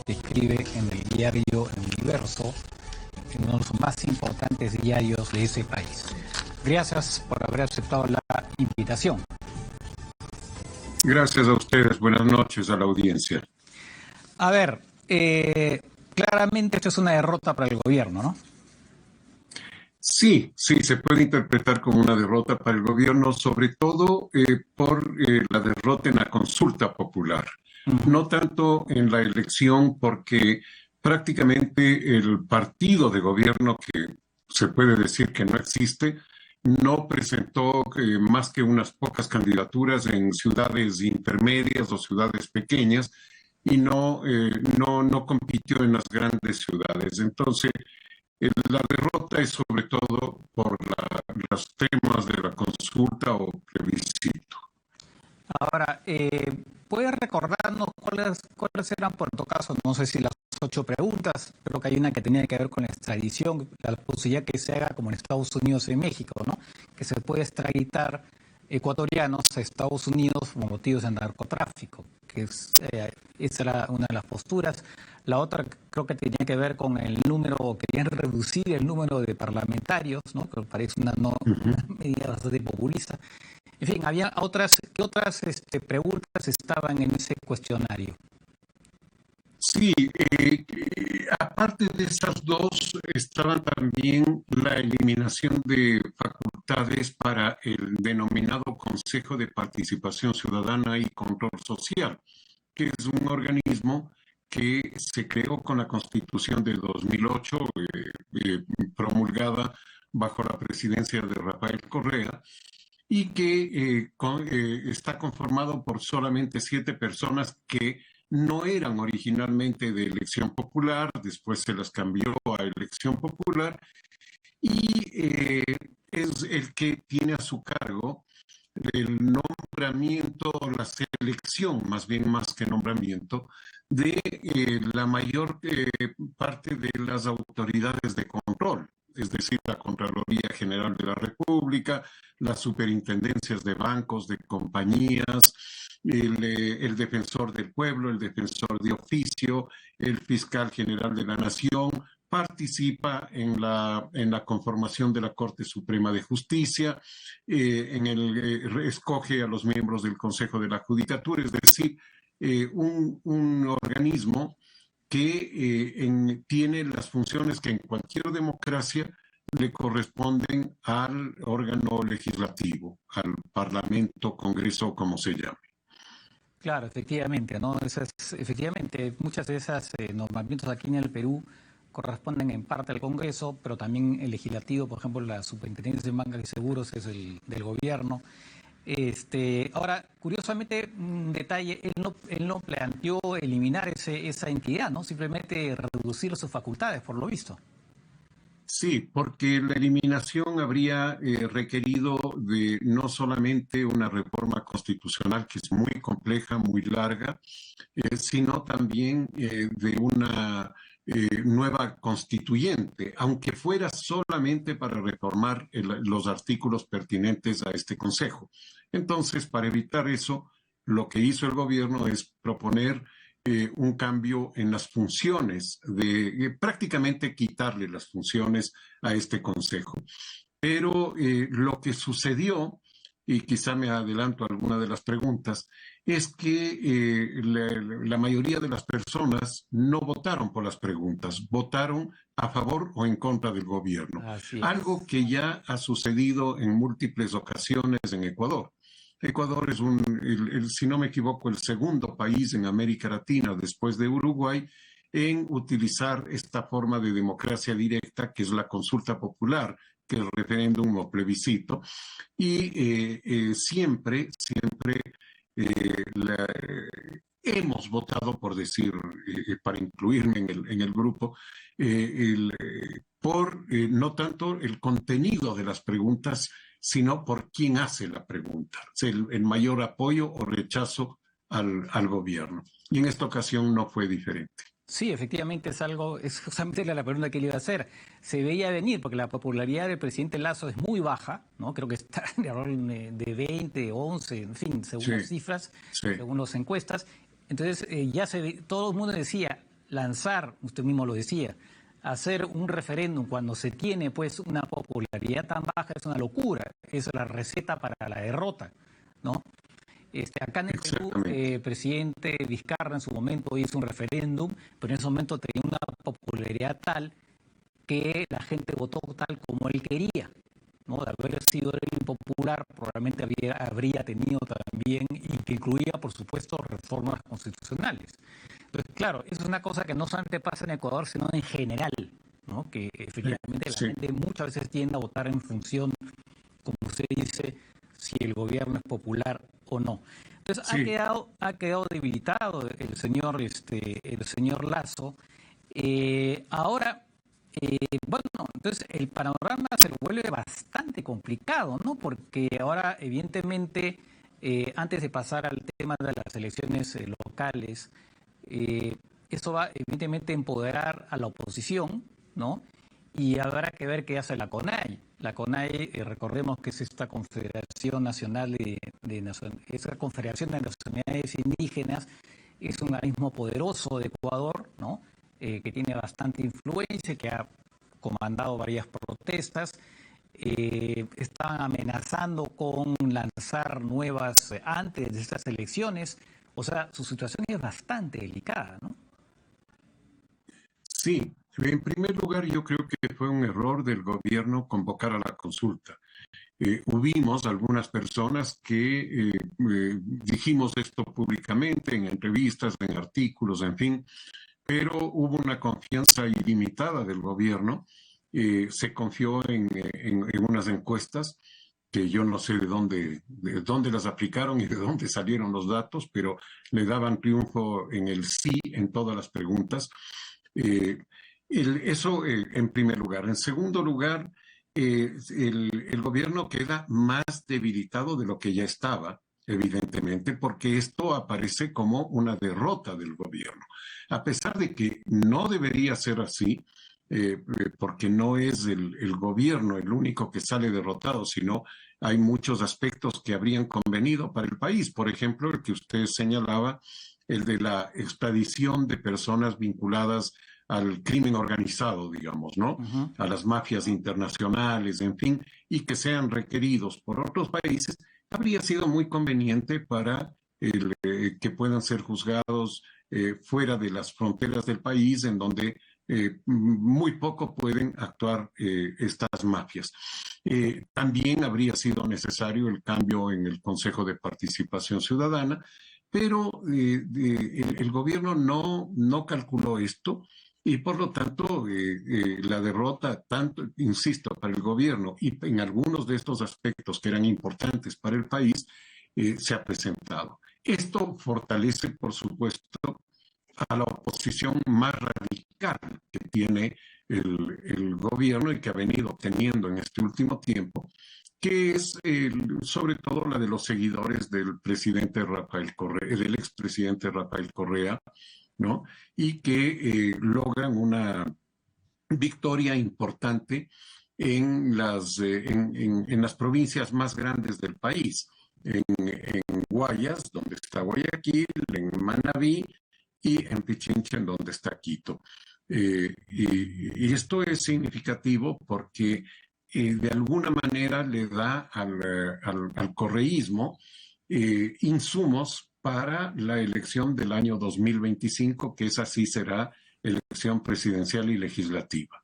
que escribe en el diario El Universo, en uno de los más importantes diarios de ese país. Gracias por haber aceptado la invitación. Gracias a ustedes. Buenas noches a la audiencia. A ver, claramente esto es una derrota para el gobierno, ¿no? Sí, se puede interpretar como una derrota para el gobierno, sobre todo por la derrota en la consulta popular. No tanto en la elección, porque prácticamente el partido de gobierno, que se puede decir que no existe, no presentó más que unas pocas candidaturas en ciudades intermedias o ciudades pequeñas y no compitió en las grandes ciudades. Entonces, la derrota es sobre todo por los temas de la consulta o plebiscito. Ahora, ¿puedes recordarnos cuáles eran, por tu caso, no sé si las 8 preguntas, creo que hay una que tenía que ver con la extradición, la posibilidad que se haga como en Estados Unidos y México, ¿no? Que se puede extraditar ecuatorianos a Estados Unidos por motivos de narcotráfico, que esa era una de las posturas. La otra creo que tenía que ver con el número, querían reducir el número de parlamentarios, ¿no? Que parece una medida bastante populista. En fin, había ¿qué otras preguntas estaban en ese cuestionario? Sí, aparte de esas dos, estaban también la eliminación de facultades para el denominado Consejo de Participación Ciudadana y Control Social, que es un organismo que se creó con la Constitución de 2008, promulgada bajo la presidencia de Rafael Correa, y que está conformado por solamente 7 personas que no eran originalmente de elección popular, después se las cambió a elección popular, y es el que tiene a su cargo el nombramiento, la selección, más que nombramiento, de la mayor parte de las autoridades de control, es decir, la Contraloría General de la República, las superintendencias de bancos, de compañías, el defensor del pueblo, el defensor de oficio, el fiscal general de la nación, participa en la conformación de la Corte Suprema de Justicia, escoge a los miembros del Consejo de la Judicatura, es decir, un organismo que tiene las funciones que en cualquier democracia le corresponden al órgano legislativo, al Parlamento, Congreso, como se llame. Claro, efectivamente, ¿no? Efectivamente, muchas de esas nombramientos aquí en el Perú corresponden en parte al Congreso, pero también el legislativo, por ejemplo, la Superintendencia de Bancos y Seguros es del gobierno. Ahora, curiosamente, un detalle, él no planteó eliminar esa entidad, ¿no? Simplemente reducir sus facultades, por lo visto. Sí, porque la eliminación habría requerido de no solamente una reforma constitucional, que es muy compleja, muy larga, sino también de una nueva constituyente, aunque fuera solamente para reformar los artículos pertinentes a este Consejo. Entonces, para evitar eso, lo que hizo el gobierno es proponer un cambio en las funciones, de prácticamente quitarle las funciones a este Consejo. Pero lo que sucedió, y quizá me adelanto a alguna de las preguntas, es que la mayoría de las personas no votaron por las preguntas, votaron a favor o en contra del gobierno. Algo que ya ha sucedido en múltiples ocasiones en Ecuador. Ecuador es, si no me equivoco, el segundo país en América Latina, después de Uruguay, en utilizar esta forma de democracia directa, que es la consulta popular, que es el referéndum o plebiscito, y siempre hemos votado, por decir, para incluirme en el grupo, por no tanto el contenido de las preguntas, sino por quién hace la pregunta, el mayor apoyo o rechazo al gobierno. Y en esta ocasión no fue diferente. Sí, efectivamente es justamente la pregunta que le iba a hacer. Se veía venir, porque la popularidad del presidente Lasso es muy baja, ¿no? Creo que está de 20, 11, en fin, según las cifras, según las encuestas. Entonces, todo el mundo decía, lanzar, usted mismo lo decía, hacer un referéndum cuando se tiene pues una popularidad tan baja es una locura, es la receta para la derrota, ¿no? Acá en el Perú, el presidente Vizcarra en su momento hizo un referéndum, pero en ese momento tenía una popularidad tal que la gente votó tal como él quería, ¿no? De haber sido él impopular, probablemente habría tenido también, y que incluía, por supuesto, reformas constitucionales. Entonces, claro, eso es una cosa que no solamente pasa en Ecuador, sino en general, ¿no? Que efectivamente la gente muchas veces tiende a votar en función, como usted dice, si el gobierno es popular o no. Entonces ha quedado debilitado el señor Lasso. Ahora, bueno, entonces el panorama se vuelve bastante complicado, ¿no? Porque ahora, evidentemente, antes de pasar al tema de las elecciones locales, eso va evidentemente a empoderar a la oposición, ¿no? Y habrá que ver qué hace la CONAIE. La CONAIE, recordemos que es esta Confederación Nacional esa Confederación de Nacionalidades Indígenas, es un organismo poderoso de Ecuador, ¿no? Que tiene bastante influencia, que ha comandado varias protestas. Están amenazando con lanzar nuevas antes de estas elecciones. O sea, su situación es bastante delicada, ¿no? Sí, en primer lugar yo creo que fue un error del gobierno convocar a la consulta. Hubimos algunas personas que dijimos esto públicamente en entrevistas, en artículos, en fin, pero hubo una confianza ilimitada del gobierno. Se confió en unas encuestas que yo no sé de dónde las aplicaron y de dónde salieron los datos, pero le daban triunfo en el sí en todas las preguntas. Eso en primer lugar. En segundo lugar, el gobierno queda más debilitado de lo que ya estaba, evidentemente, porque esto aparece como una derrota del gobierno. A pesar de que no debería ser así, porque no es el gobierno el único que sale derrotado, sino hay muchos aspectos que habrían convenido para el país. Por ejemplo, el que usted señalaba, el de la extradición de personas vinculadas al crimen organizado, digamos, ¿no? A las mafias internacionales, en fin, y que sean requeridos por otros países, habría sido muy conveniente para que puedan ser juzgados fuera de las fronteras del país, en donde muy poco pueden actuar estas mafias. También habría sido necesario el cambio en el Consejo de Participación Ciudadana, pero el gobierno no calculó esto y por lo tanto la derrota, tanto, insisto, para el gobierno y en algunos de estos aspectos que eran importantes para el país, se ha presentado. Esto fortalece, por supuesto, a la oposición más radical que tiene el gobierno y que ha venido teniendo en este último tiempo, que es sobre todo la de los seguidores del presidente Rafael Correa, del expresidente Rafael Correa, ¿no? Y que logran una victoria importante en las provincias más grandes del país, en Guayas, donde está Guayaquil, en Manabí y en Pichincha, en donde está Quito. Y esto es significativo porque de alguna manera le da al correísmo insumos para la elección del año 2025, que esa sí será elección presidencial y legislativa.